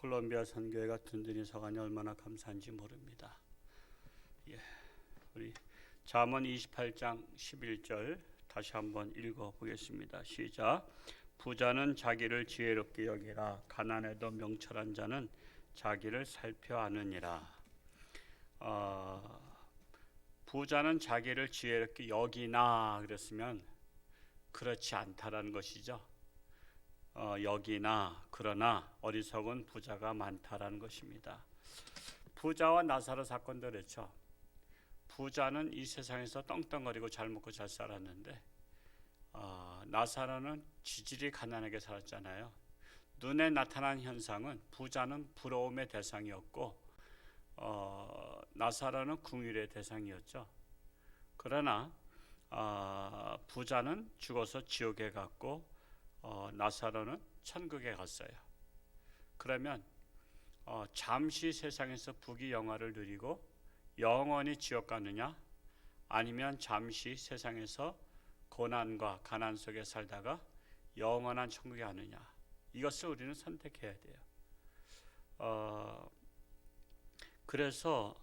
콜롬비아 선교회가 든든히 서가니 얼마나 감사한지 모릅니다. 우리 잠언 28장 11절 다시 한번 읽어보겠습니다. 시작. 부자는 자기를 지혜롭게 여기라. 가난해도 명철한 자는 자기를 살펴 아느니라. 부자는 자기를 지혜롭게 여기나 그랬으면 그렇지 않다라는 것이죠. 여기나 그러나 어리석은 부자가 많다라는 것입니다. 부자와 나사로 사건도 그렇죠. 부자는 이 세상에서 떵떵거리고 잘 먹고 잘 살았는데 나사로는 지질이 가난하게 살았잖아요. 눈에 나타난 현상은 부자는 부러움의 대상이었고 나사로는 궁율의 대상이었죠. 그러나 부자는 죽어서 지옥에 갔고 나사로는 천국에 갔어요. 그러면 잠시 세상에서 부귀영화를 누리고 영원히 지옥 가느냐, 아니면 잠시 세상에서 고난과 가난 속에 살다가 영원한 천국에 가느냐, 이것을 우리는 선택해야 돼요. 그래서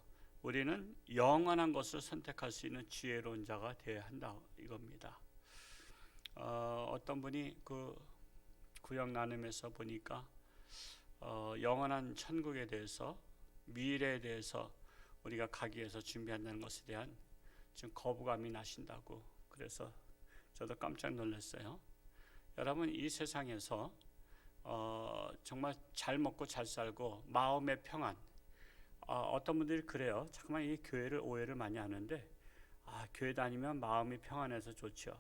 우리는 영원한 것을 선택할 수 있는 지혜로운 자가 되어야 한다 이겁니다. 어떤 분이 그 구역 나눔에서 보니까 영원한 천국에 대해서, 미래에 대해서 우리가 가기 위해서 준비한다는 것에 대한 좀 거부감이 나신다고. 그래서 저도 깜짝 놀랐어요. 여러분, 이 세상에서 정말 잘 먹고 잘 살고 마음의 평안, 어떤 분들이 그래요. 잠깐만, 이 교회를 오해를 많이 하는데 교회 다니면 마음이 평안해서 좋죠.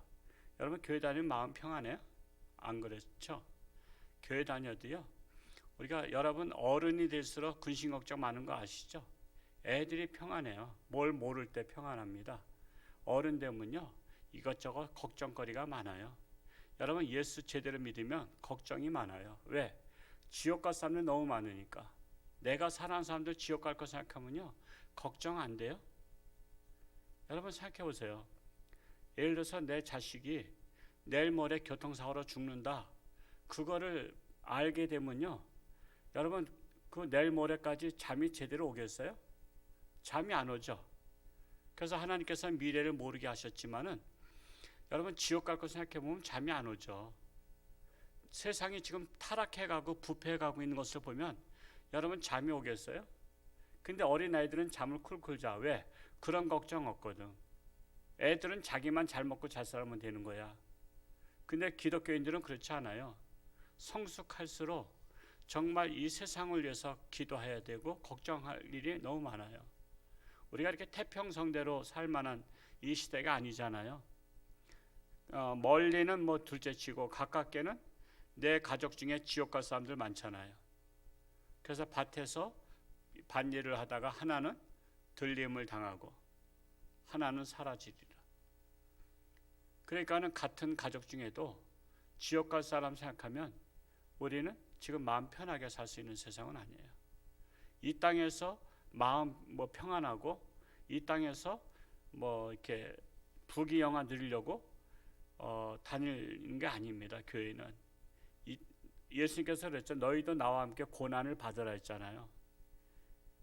여러분, 교회 다니면 마음 평안해요? 안 그렇죠? 교회 다녀도요, 우리가 여러분 어른이 될수록 근심 걱정 많은 거 아시죠? 애들이 평안해요. 뭘 모를 때 평안합니다. 어른 되면요, 이것저것 걱정거리가 많아요. 여러분, 예수 제대로 믿으면 걱정이 많아요. 왜? 지옥 갈 사람들 너무 많으니까. 내가 사랑하는 사람들 지옥 갈 거 생각하면요, 걱정 안 돼요? 여러분 생각해 보세요. 예를 들어서 내 자식이 내일 모레 교통사고로 죽는다, 그거를 알게 되면요, 여러분 그 내일 모레까지 잠이 제대로 오겠어요? 잠이 안 오죠. 그래서 하나님께서는 미래를 모르게 하셨지만은 여러분 지옥 갈 거 생각해 보면 잠이 안 오죠. 세상이 지금 타락해가고 부패해가고 있는 것을 보면 여러분 잠이 오겠어요? 근데 어린아이들은 잠을 쿨쿨 자. 왜? 그런 걱정 없거든. 애들은 자기만 잘 먹고 잘 살면 되는 거야. 근데 기독교인들은 그렇지 않아요. 성숙할수록 정말 이 세상을 위해서 기도해야 되고 걱정할 일이 너무 많아요. 우리가 이렇게 태평성대로 살 만한 이 시대가 아니잖아요. 멀리는 뭐 둘째치고 가깝게는 내 가족 중에 지옥 갈 사람들 많잖아요. 그래서 밭에서 밭일을 하다가 하나는 들림을 당하고 하나는 사라지리라. 그러니까는 같은 가족 중에도 지옥 갈 사람 생각하면 우리는 지금 마음 편하게 살 수 있는 세상은 아니에요. 이 땅에서 마음 평안하고 이 땅에서 이렇게 부귀영화 누리려고 다니는 게 아닙니다. 교회는 예수님께서 그랬죠. 너희도 나와 함께 고난을 받으라 했잖아요.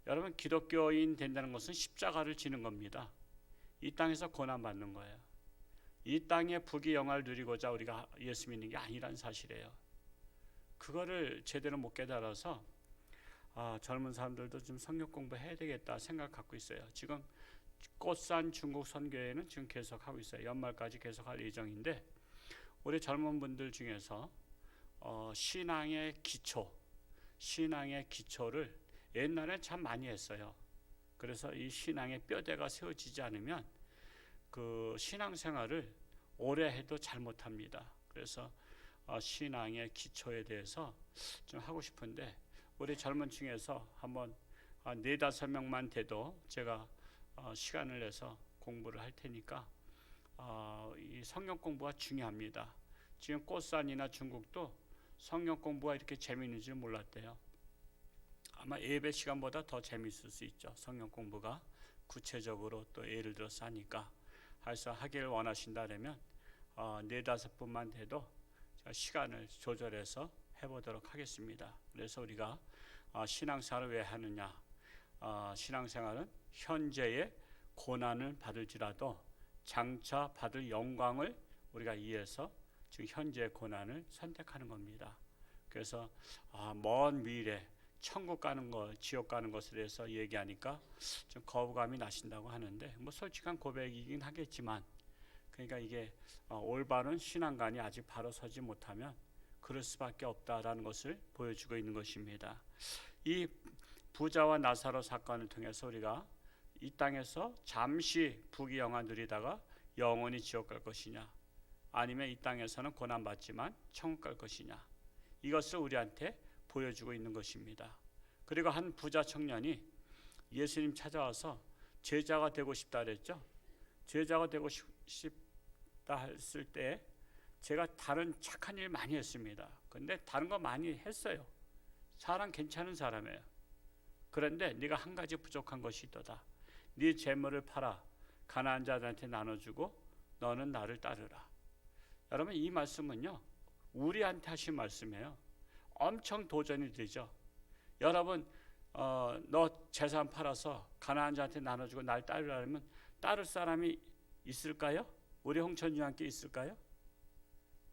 여러분, 기독교인 된다는 것은 십자가를 지는 겁니다. 이 땅에서 고난 받는 거예요. 이 땅에 부귀영화를 누리고자 우리가 예수 믿는 게 아니란 사실이에요. 그거를 제대로 못 깨달아서 젊은 사람들도 좀 성경 공부해야 되겠다 생각 갖고 있어요. 지금 꽃산 중국 선교회는 지금 계속 하고 있어요. 연말까지 계속 할 예정인데, 우리 젊은 분들 중에서 신앙의 기초를 옛날에 참 많이 했어요. 그래서 이 신앙의 뼈대가 세워지지 않으면 그 신앙생활을 오래 해도 잘못합니다. 그래서 신앙의 기초에 대해서 좀 하고 싶은데, 우리 젊은 층에서 한번 4-5명만 돼도 제가 시간을 내서 공부를 할 테니까 이 성경 공부가 중요합니다. 지금 꽃산이나 중국도 성경 공부가 이렇게 재미있는 줄 몰랐대요. 아마 예배 시간보다 더 재미있을 수 있죠. 성경 공부가 구체적으로 또 예를 들어서 하니까. 그래서 하기를 원하신다면 4-5분만 돼도 시간을 조절해서 해보도록 하겠습니다. 그래서 우리가 신앙생활을 왜 하느냐? 신앙생활은 현재의 고난을 받을지라도 장차 받을 영광을 우리가 이해해서 지금 현재의 고난을 선택하는 겁니다. 그래서 먼 미래 천국 가는 것, 지옥 가는 것에 대해서 얘기하니까 좀 거부감이 나신다고 하는데, 뭐 솔직한 고백이긴 하겠지만, 그러니까 이게 올바른 신앙관이 아직 바로 서지 못하면 그럴 수밖에 없다라는 것을 보여주고 있는 것입니다. 이 부자와 나사로 사건을 통해서 우리가 이 땅에서 잠시 부귀영화 누리다가 영원히 지옥 갈 것이냐, 아니면 이 땅에서는 고난 받지만 천국 갈 것이냐, 이것을 우리한테 보여주고 있는 것입니다. 그리고 한 부자 청년이 예수님 찾아와서 제자가 되고 싶다 그랬죠. 제자가 되고 싶다 했을 때 제가 다른 착한 일 많이 했습니다. 근데 다른 거 많이 했어요. 사람 괜찮은 사람이에요. 그런데 네가 한 가지 부족한 것이 있도다. 네 재물을 팔아 가난한 자들한테 나눠주고 너는 나를 따르라. 여러분, 이 말씀은요, 우리한테 하신 말씀이에요. 엄청 도전이 되죠. 여러분, 너 재산 팔아서 가난한 자한테 나눠주고 날 따르라면 따를 사람이 있을까요? 우리 홍천주 함께 있을까요?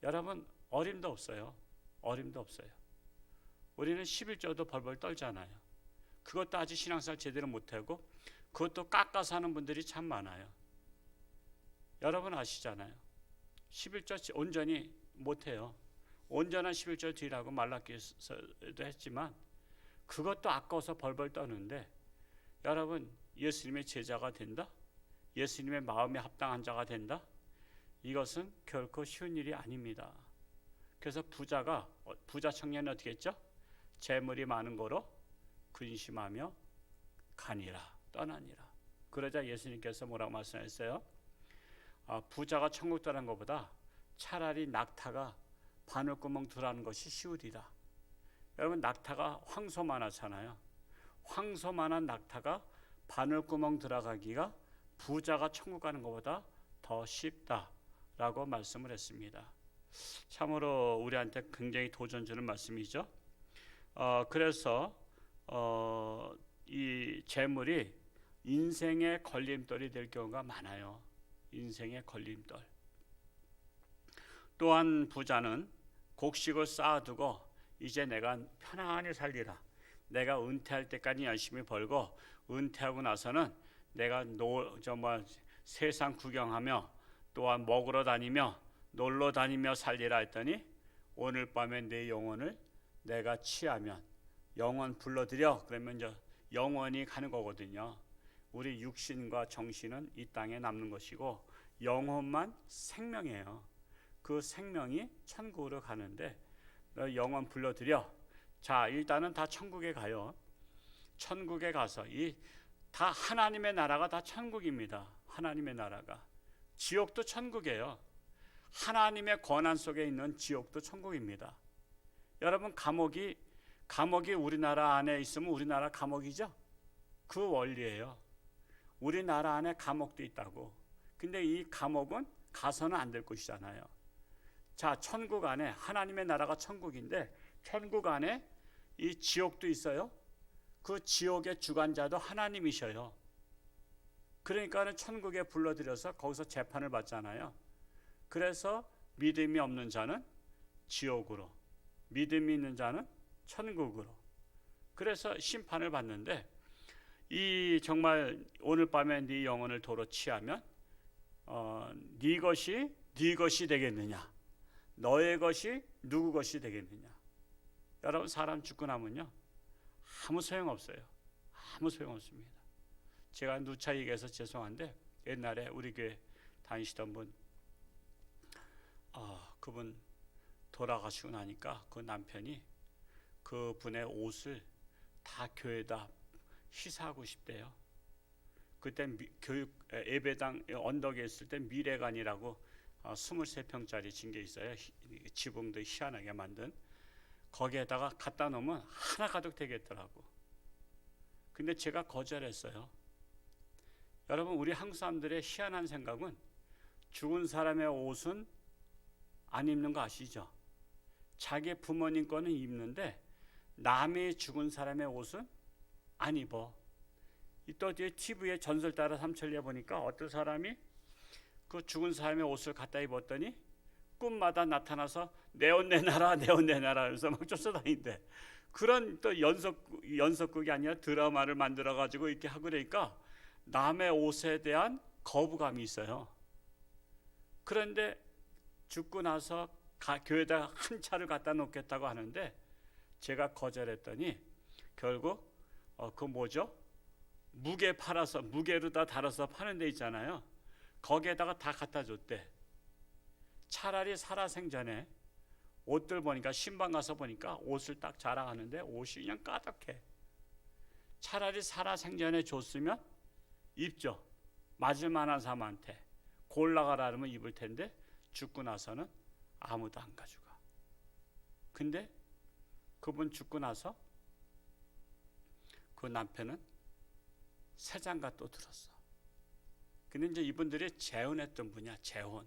여러분, 어림도 없어요. 어림도 없어요. 우리는 11조도 벌벌 떨잖아요. 그것도 아직 신앙생활 제대로 못하고 그것도 깎아서 하는 분들이 참 많아요. 여러분 아시잖아요. 11조 온전히 못해요. 온전한 11조 드리라고 말라기서도 했지만 그것도 아까워서 벌벌 떠는데, 여러분 예수님의 제자가 된다? 예수님의 마음에 합당한 자가 된다? 이것은 결코 쉬운 일이 아닙니다. 그래서 부자 청년이 어떻게 했죠? 재물이 많은 거로 근심하며 가니라, 떠나니라. 그러자 예수님께서 뭐라고 말씀하셨어요? 부자가 천국 떠난 것보다 차라리 낙타가 바늘구멍 들어가는 것이 쉬우리라. 여러분, 낙타가 황소만 하잖아요. 황소만한 낙타가 바늘구멍 들어가기가 부자가 천국 가는 것보다 더 쉽다라고 말씀을 했습니다. 참으로 우리한테 굉장히 도전 주는 말씀이죠. 그래서 이 재물이 인생의 걸림돌이 될 경우가 많아요. 인생의 걸림돌. 또한 부자는 곡식을 쌓아두고 이제 내가 편안히 살리라. 내가 은퇴할 때까지 열심히 벌고 은퇴하고 나서는 내가 세상 구경하며 또한 먹으러 다니며 놀러 다니며 살리라 했더니, 오늘 밤에 내 영혼을 내가 취하면 영혼 불러들여, 그러면 이제 영원히 가는 거거든요. 우리 육신과 정신은 이 땅에 남는 것이고 영혼만 생명이에요. 그 생명이 천국으로 가는데 너 영혼 불러들여. 자, 일단은 다 천국에 가요. 천국에 가서 다 하나님의 나라가 다 천국입니다. 하나님의 나라가. 지옥도 천국이에요. 하나님의 권한 속에 있는 지옥도 천국입니다. 여러분, 감옥이 우리나라 안에 있으면 우리나라 감옥이죠? 그 원리예요. 우리나라 안에 감옥도 있다고. 근데 이 감옥은 가서는 안 될 곳이잖아요. 자, 천국 안에 하나님의 나라가 천국인데 천국 안에 이 지옥도 있어요. 그 지옥의 주관자도 하나님이셔요. 그러니까는 천국에 불러들여서 거기서 재판을 받잖아요. 그래서 믿음이 없는 자는 지옥으로, 믿음이 있는 자는 천국으로. 그래서 심판을 받는데, 이 정말 오늘 밤에 네 영혼을 도로 취하면 네 것이 되겠느냐, 너의 것이 누구 것이 되겠느냐. 여러분, 사람 죽고 나면요 아무 소용없어요. 아무 소용없습니다. 제가 누차 얘기해서 죄송한데, 옛날에 우리 교회 다니시던 분, 그분 돌아가시고 나니까 그 남편이 그 분의 옷을 다 교회에다 희사하고 싶대요. 그때 교육 예배당 언덕에 있을 때 미래관이라고 23평짜리 진 게 있어요. 지붕도 희한하게 만든. 거기에다가 갖다 놓으면 하나 가득 되겠더라고. 근데 제가 거절했어요. 여러분, 우리 한국 사람들의 희한한 생각은 죽은 사람의 옷은 안 입는 거 아시죠? 자기 부모님 거는 입는데 남의 죽은 사람의 옷은 안 입어. 또 뒤에 TV에 전설 따라 삼천리에 보니까 어떤 사람이 그 죽은 사람의 옷을 갖다 입었더니 꿈마다 나타나서 내 옷 내놔라, 내 옷 내놔라 하면서 막 쫓아다닌대. 그런 또 연속극이 아니라 드라마를 만들어 가지고 이렇게 하고 그러니까 남의 옷에 대한 거부감이 있어요. 그런데 죽고 나서 교회에다 한 차를 갖다 놓겠다고 하는데 제가 거절했더니 결국 그 뭐죠? 무게 팔아서 무게로 다 달아서 파는 데 있잖아요. 거기에다가 다 갖다 줬대. 차라리 살아생전에 옷들 보니까 신방 가서 보니까 옷을 딱 자랑하는데 옷이 그냥 까덕해. 차라리 살아생전에 줬으면 입죠. 맞을 만한 사람한테 골라가라 하면 입을 텐데 죽고 나서는 아무도 안 가져가. 근데 그분 죽고 나서 그 남편은 새 장가 또 들었어. 근데 이제 이분들이 재혼했던 분이야. 재혼.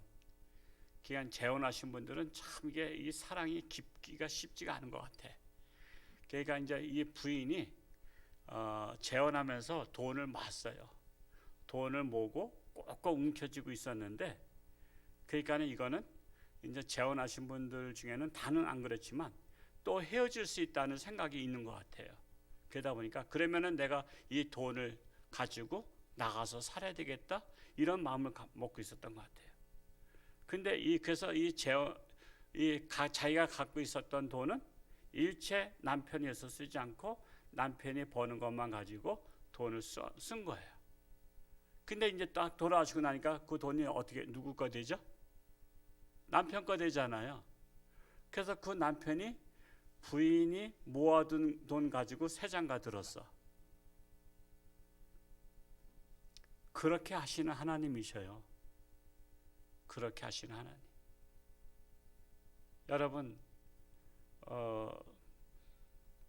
그냥 재혼하신 분들은 참 이게 이 사랑이 깊기가 쉽지가 않은 것 같아. 그러니까 이제 이 부인이 재혼하면서 돈을 모았어요. 돈을 모으고 꼭꼭 움켜쥐고 있었는데, 그러니까 이거는 이제 재혼하신 분들 중에는 다는 안 그렇지만 또 헤어질 수 있다는 생각이 있는 것 같아요. 그러다 보니까 그러면은 내가 이 돈을 가지고 나가서 살아야 되겠다 이런 마음을 먹고 있었던 것 같아요. 근데 그래서 자기가 갖고 있었던 돈은 일체 남편이 위해서 쓰지 않고 남편이 버는 것만 가지고 돈을 쓴 거예요. 근데 이제 딱 돌아가시고 나니까 그 돈이 어떻게 누구 거 되죠? 남편 거 되잖아요. 그래서 그 남편이 부인이 모아둔 돈 가지고 새 장가 들었어. 그렇게 하시는 하나님이셔요. 그렇게 하시는 하나님. 여러분,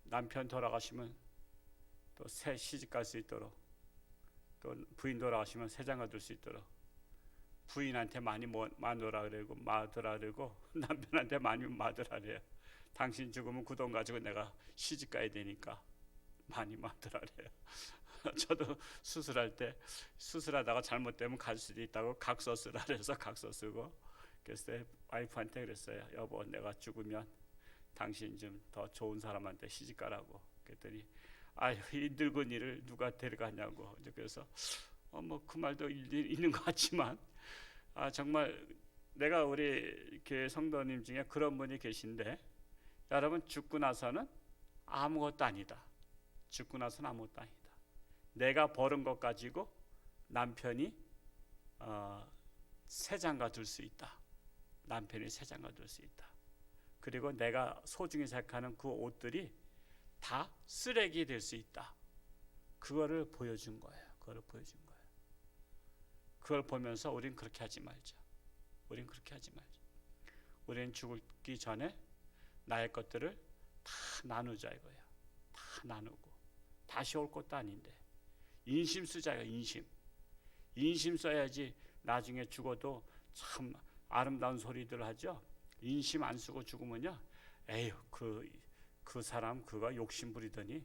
남편 돌아가시면 또 새 시집 갈 수 있도록, 또 부인 돌아가시면 새 장가 들 수 있도록 부인한테 많이 마누라 그러고 마더라 그러고 남편한테 많이 마더라 그래요. 당신 죽으면 그 돈 가지고 내가 시집 가야 되니까 많이 마더라 그래요. 저도 수술하다가 잘못되면 갈 수도 있다고 각서 쓰라 그래서 각서 쓰고, 그래서 와이프한테 그랬어요. 여보, 내가 죽으면 당신 좀 더 좋은 사람한테 시집 가라고. 그랬더니 아유, 이 늙은 이를 누가 데려가냐고. 그래서 뭐 그 말도 있는 것 같지만 정말 내가 우리 교회 성도님 중에 그런 분이 계신데, 여러분, 죽고 나서는 아무것도 아니다. 죽고 나서는 아무것도 아니다. 내가 벌은 것 가지고 남편이 새 장가 둘 수 있다. 남편이 새 장가 둘 수 있다. 그리고 내가 소중히 생각하는 그 옷들이 다 쓰레기 될 수 있다. 그거를 보여준 거예요. 그걸 보여준 거예요. 그걸 보면서 우린 그렇게 하지 말자. 우린 그렇게 하지 말자. 우린 죽기 전에 나의 것들을 다 나누자 이거야. 다 나누고 다시 올 것도 아닌데 인심 쓰자요. 인심 써야지 나중에 죽어도 참 아름다운 소리들 하죠. 인심 안 쓰고 죽으면요, 에휴 그 사람 그거 욕심 부리더니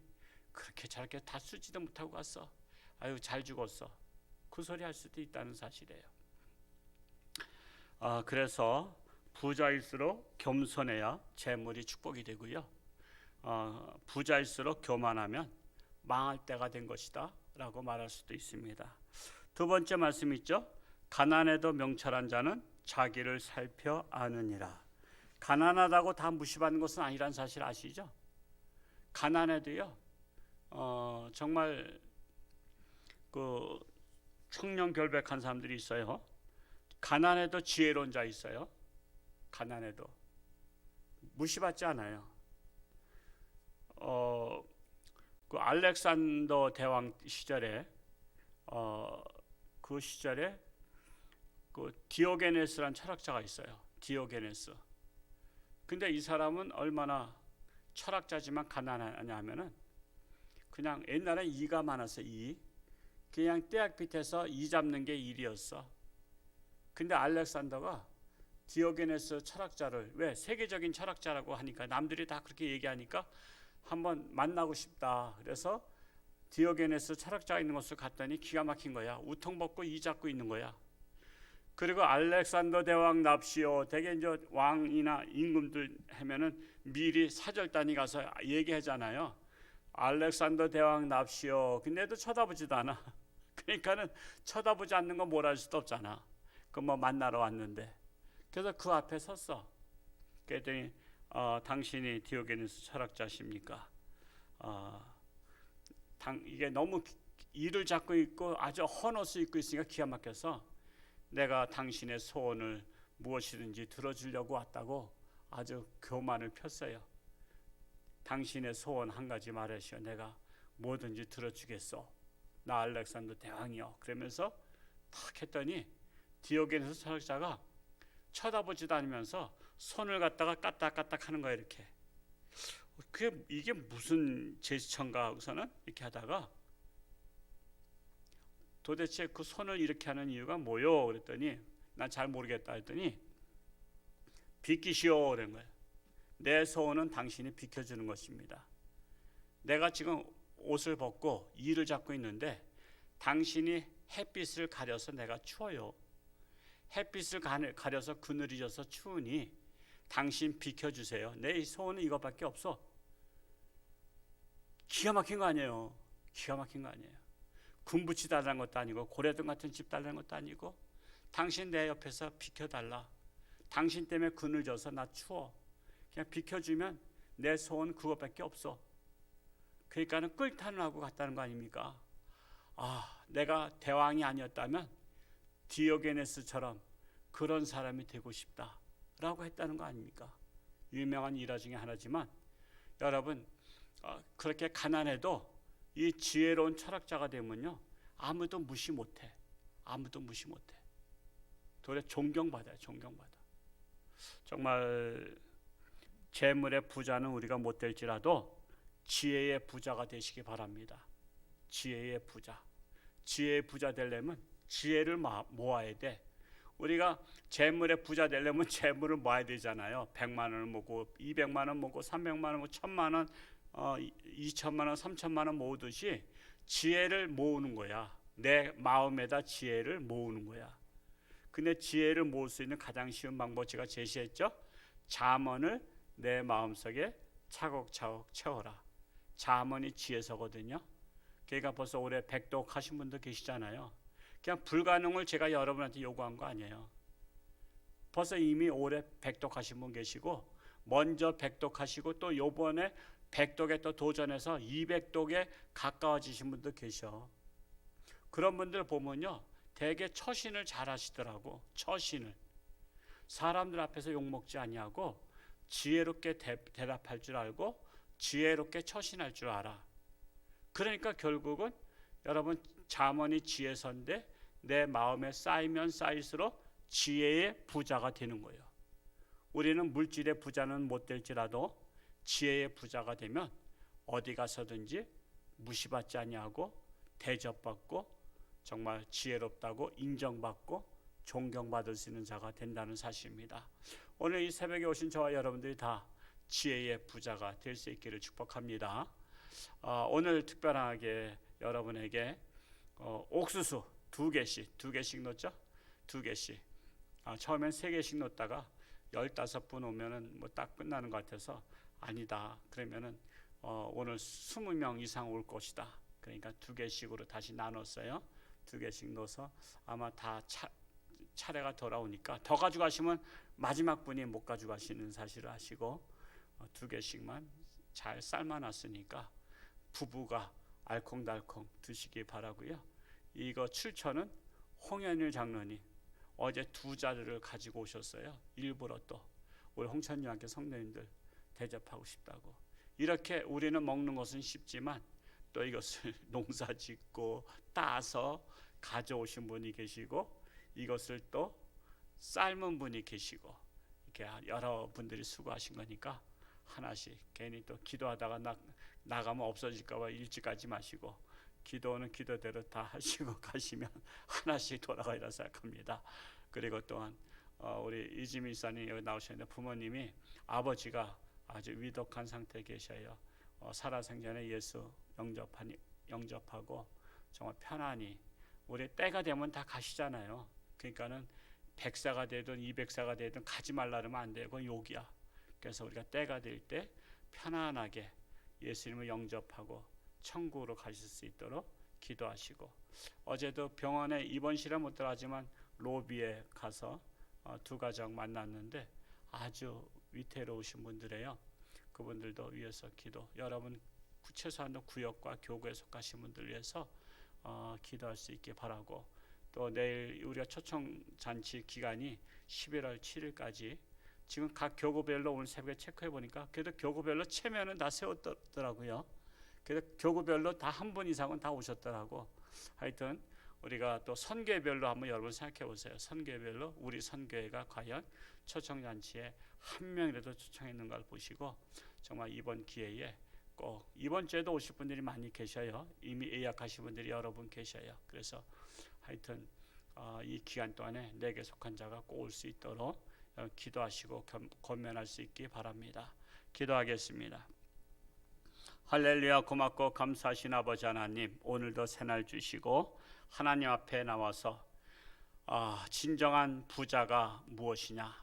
그렇게 저렇게 다 쓰지도 못하고 갔어. 아유, 잘 죽었어. 그 소리 할 수도 있다는 사실이에요. 그래서 부자일수록 겸손해야 재물이 축복이 되고요. 부자일수록 교만하면 망할 때가 된 것이다 라고 말할 수도 있습니다. 두 번째 말씀 있죠. 가난해도 명철한 자는 자기를 살펴 아느니라. 가난하다고 다 무시받는 것은 아니란 사실 아시죠? 가난해도요, 정말 그 청렴결백한 사람들이 있어요. 가난해도 지혜로운 자 있어요. 가난해도 무시받지 않아요. 그 알렉산더 대왕 시절에 그 시절에 그 디오게네스라는 철학자가 있어요. 디오게네스. 근데 이 사람은 얼마나 철학자지만 가난하냐면은 그냥 옛날에 이가 많았어요. 그냥 떼약 밑에서 이 잡는 게 일이었어. 근데 알렉산더가 디오게네스 철학자를, 왜 세계적인 철학자라고 하니까 남들이 다 그렇게 얘기하니까 한번 만나고 싶다. 그래서 디오게네스 철학자가 있는 곳을 갔더니 기가 막힌 거야. 우통 벗고 이 잡고 있는 거야. 그리고 알렉산더 대왕 납시오. 대개 이제 왕이나 임금들 하면은 미리 사절단이 가서 얘기하잖아요. 알렉산더 대왕 납시오. 근데도 쳐다보지도 않아. 그러니까는 쳐다보지 않는 건 뭘 할 수도 없잖아. 그 뭐 만나러 왔는데. 그래서 그 앞에 섰어. 그랬더니 당신이 디오게네스 철학자십니까? 이게 너무 이를 잡고 있고 아주 헌 옷을 입고 있으니까 기가 막혀서 내가 당신의 소원을 무엇이든지 들어주려고 왔다고 아주 교만을 폈어요. 당신의 소원 한 가지 말하시오. 내가 뭐든지 들어주겠소. 나 알렉산더 대왕이요. 그러면서 탁 했더니 디오게네스 철학자가 쳐다보지도 않으면서 손을 갖다가 까딱까딱 하는 거야. 이렇게. 이게 무슨 제스처인가 하고서는 이렇게 하다가 도대체 그 손을 이렇게 하는 이유가 뭐요? 그랬더니 난 잘 모르겠다 했더니 비키시오 그런 거예요. 내 소원은 당신이 비켜주는 것입니다. 내가 지금 옷을 벗고 이를 잡고 있는데 당신이 햇빛을 가려서 내가 추워요. 햇빛을 가려서 그늘이 져서 추우니 당신 비켜주세요. 내 소원은 이것밖에 없어. 기가 막힌 거 아니에요. 기가 막힌 거 아니에요. 군부치 달라는 것도 아니고 고래등 같은 집 달라는 것도 아니고 당신 내 옆에서 비켜달라. 당신 때문에 그늘 져서 나 추워. 그냥 비켜주면 내 소원 그것밖에 없어. 그러니까는 끌탄을 하고 갔다는 거 아닙니까? 내가 대왕이 아니었다면 디오게네스처럼 그런 사람이 되고 싶다라고 했다는 거 아닙니까? 유명한 일화 중에 하나지만 여러분 그렇게 가난해도 이 지혜로운 철학자가 되면요 아무도 무시 못해. 아무도 무시 못해. 도리어 존경받아요. 존경받아. 정말 재물의 부자는 우리가 못 될지라도 지혜의 부자가 되시기 바랍니다. 지혜의 부자. 지혜의 부자 되려면 지혜를 모아야 돼. 우리가 재물의 부자 되려면 재물을 모아야 되잖아요. 100만 원을 모으고 200만 원 모으고 300만 원 모으고 1000만 원 2천만 원 3천만 원 모으듯이 지혜를 모으는 거야. 내 마음에다 지혜를 모으는 거야. 근데 지혜를 모을 수 있는 가장 쉬운 방법 제가 제시했죠. 잠언을 내 마음속에 차곡차곡 채워라. 잠언이 지혜서거든요. 그러니까 벌써 올해 백독 하신 분도 계시잖아요. 그냥 불가능을 제가 여러분한테 요구한 거 아니에요. 벌써 이미 올해 백독 하신 분 계시고 먼저 백독 하시고 또 요번에 백독에 또 도전해서 200독에 가까워지신 분도 계셔. 그런 분들 보면요 되게 처신을 잘 하시더라고. 처신을 사람들 앞에서 욕먹지 아니하고 지혜롭게 대답할 줄 알고 지혜롭게 처신할 줄 알아. 그러니까 결국은 여러분 잠언이 지혜서인데 내 마음에 쌓이면 쌓일수록 지혜의 부자가 되는 거예요. 우리는 물질의 부자는 못 될지라도 지혜의 부자가 되면 어디 가서든지 무시받지 아니하고 대접받고 정말 지혜롭다고 인정받고 존경받을 수 있는 자가 된다는 사실입니다. 오늘 이 새벽에 오신 저와 여러분들이 다 지혜의 부자가 될 수 있기를 축복합니다. 오늘 특별하게 여러분에게 옥수수 두 개씩 넣었죠? 두 개씩. 처음엔 3개씩 넣었다가 15분 오면은 뭐 딱 끝나는 것 같아서 아니다. 그러면은 오늘 20명 이상 올 것이다. 그러니까 2개씩으로 다시 나눴어요. 2개씩 넣어서 아마 다 차례가 돌아오니까 더 가져가시면 마지막 분이 못 가져가시는 사실을 아시고 2개씩만 잘 삶아놨으니까 부부가 알콩달콩 드시기 바라고요. 이거 출처는 홍현일 장로님 어제 2자루를 가지고 오셨어요. 일부러 또 우리 홍천유한교 성도님들 대접하고 싶다고. 이렇게 우리는 먹는 것은 쉽지만 또 이것을 농사짓고 따서 가져오신 분이 계시고 이것을 또 삶은 분이 계시고 이렇게 여러분들이 수고하신 거니까 하나씩 괜히 또 기도하다가 나가면 없어질까 봐 일찍 가지 마시고 기도는 기도대로 다 하시고 가시면 하나씩 돌아가리라 생각합니다. 그리고 또한 우리 이지미 이사님 여기 나오셨는데 부모님이 아버지가 아주 위독한 상태에 계셔요. 살아생전에 예수 영접하고 정말 편안히, 우리 때가 되면 다 가시잖아요. 그러니까는 100사가 되든 200사가 되든 가지 말라 그러면 안 돼요. 그건 욕이야. 그래서 우리가 때가 될 때 편안하게 예수님을 영접하고 천국으로 가실 수 있도록 기도하시고, 어제도 병원에 입원실에 못 들어가지만 로비에 가서 두 가정 만났는데 아주 위태로우신 분들이에요. 그분들도 위해서 기도, 여러분 최소한도 구역과 교구에 속하신 분들 위해서 기도할 수 있게 바라고, 또 내일 우리가 초청 잔치 기간이 11월 7일까지, 지금 각 교구별로 오늘 새벽에 체크해 보니까 그래도 교구별로 체면은 다 세웠더라고요. 그래서 교구별로 다 한 분 이상은 다 오셨더라고. 하여튼 우리가 또 선교별로 한번 여러분 생각해 보세요. 선교별로 우리 선교회가 과연 초청잔치에 한 명이라도 초청했는가 보시고, 정말 이번 기회에 꼭, 이번 주에도 오실 분들이 많이 계셔요. 이미 예약하신 분들이 여러분 계셔요. 그래서 하여튼 이 기간 동안에 내게 속한 자가 꼭 올 수 있도록 기도하시고 권면할 수 있기 바랍니다. 기도하겠습니다. 할렐루야. 고맙고 감사하신 아버지 하나님, 오늘도 새날 주시고 하나님 앞에 나와서 진정한 부자가 무엇이냐,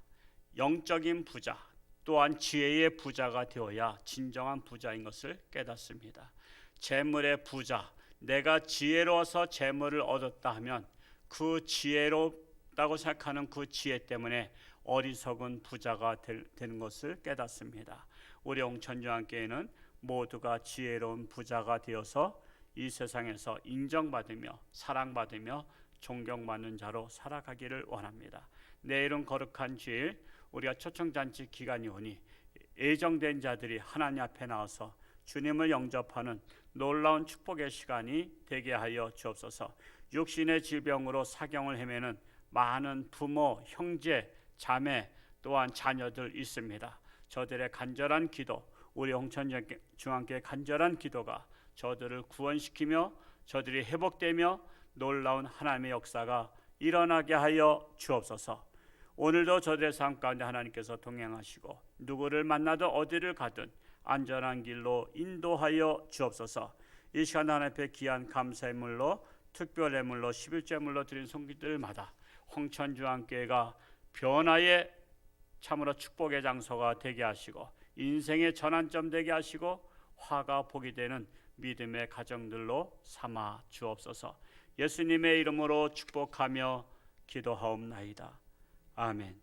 영적인 부자 또한 지혜의 부자가 되어야 진정한 부자인 것을 깨닫습니다. 재물의 부자, 내가 지혜로워서 재물을 얻었다 하면 그 지혜롭다고 생각하는 그 지혜 때문에 어리석은 부자가 되는 것을 깨닫습니다. 우리 홍천중앙교회는 모두가 지혜로운 부자가 되어서 이 세상에서 인정받으며 사랑받으며 존경받는 자로 살아가기를 원합니다. 내일은 거룩한 주일, 우리가 초청잔치 기간이 오니 예정된 자들이 하나님 앞에 나와서 주님을 영접하는 놀라운 축복의 시간이 되게 하여 주옵소서. 육신의 질병으로 사경을 헤매는 많은 부모, 형제, 자매 또한 자녀들 있습니다. 저들의 간절한 기도, 우리 홍천중앙교회 간절한 기도가 저들을 구원시키며 저들이 회복되며 놀라운 하나님의 역사가 일어나게 하여 주옵소서. 오늘도 저들의 삶 가운데 하나님께서 동행하시고 누구를 만나도 어디를 가든 안전한 길로 인도하여 주옵소서. 이 시간 하나님 앞에 귀한 감사의 물로, 특별 예물로, 11제물로 드린 손길들마다 홍천중앙교회가 변화의 참으로 축복의 장소가 되게 하시고 인생의 전환점 되게 하시고 화가 복이 되는 믿음의 가정들로 삼아 주옵소서. 예수님의 이름으로 축복하며 기도하옵나이다. 아멘.